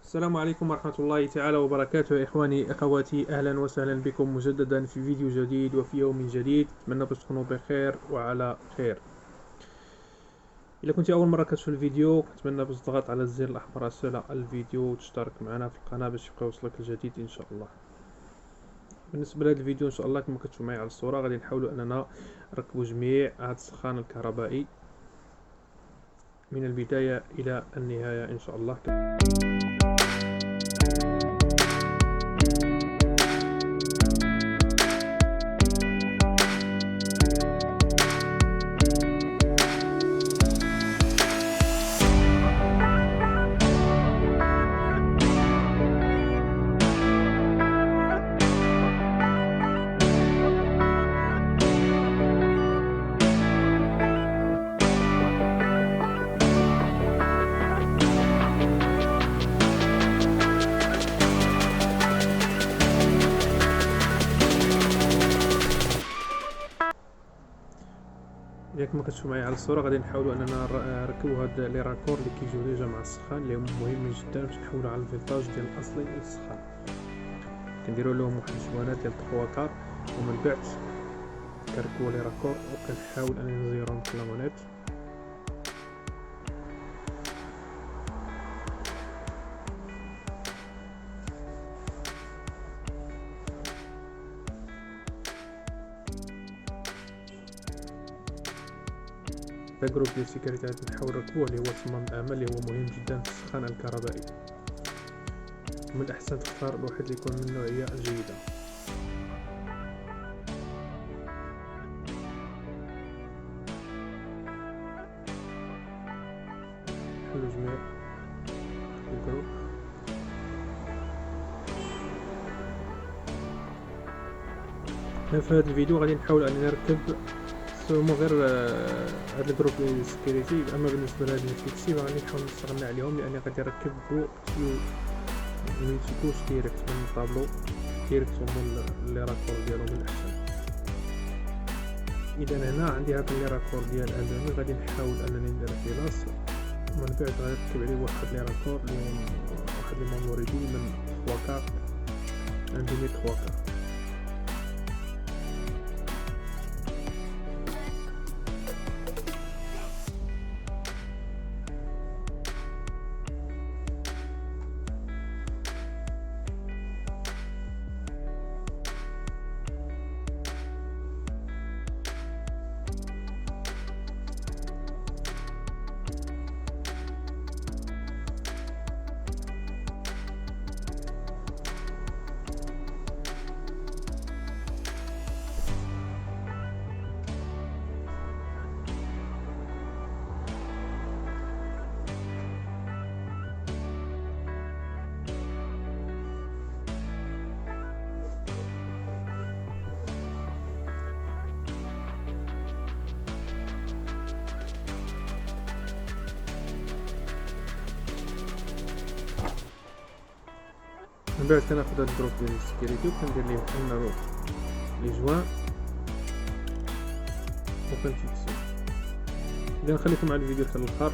السلام عليكم ورحمة الله تعالى وبركاته. إخواني أخواتي، أهلا وسهلا بكم مجددا في فيديو جديد وفي يوم جديد. أتمنى باش تكونوا بخير وعلى خير. إذا كنت أول مرة كتشوف الفيديو أتمنى باش تضغط على الزر الأحمر أسفل الفيديو وتشترك معنا في القناة باش يبقى يوصلك الجديد إن شاء الله. بالنسبة لهذا الفيديو إن شاء الله كما كتشوفوا معي على الصورة غادي نحاولوا أننا نركبوا جميع هذا السخان الكهربائي من البداية إلى النهاية إن شاء الله. كما كتشوفوا معايا على الصوره غادي نحاولوا اننا نركبوا هاد لي راكور اللي كيجيو ديجا مع السخان اللي هما مهمين جدا باش نحولوا على الفولتاج ديال الاصلي للسخان. كنديروا لهم واحد الجوانات ديال 3 كار ومن بعد كنركبوا لي راكور وكنحاول انني نزيرهم في لامونيت. هذا جروب ديال السيكوريتي غادي نحاول نركبوه اللي هو تصميم بأمان اللي هو مهم جدا في السخان الكهربائي. من الأحسن تختار الواحد اللي يكون من النوعية الجيدة. نحلو جميع الجروب. في هذا الفيديو غادي نحاول اني نركب مو غير هاد الجروب ديال السكيورتي، اما بالنسبه لهاد الفيكسي غادي نحاول نستغنى عليهم لاني غادي نركبو ميتيكوش ديريكت من الطابلو ديريكت هما لي راكور ديالهم الاحسن. اذا هنا عندي هاد لي راكور ديال الالومي غادي نحاول انني ندير فيلاس ومن بعد غنركب عليه واحد لي راكور اللي واحد لي مونوريدي من 3 كار عندي 3 كار. من بعد كناخد هاد الجروب ديال السكيورتي وكندير ليه انه لي جوان وكنفيكسي. اذا نخليكم على الفيديو حتى الاخر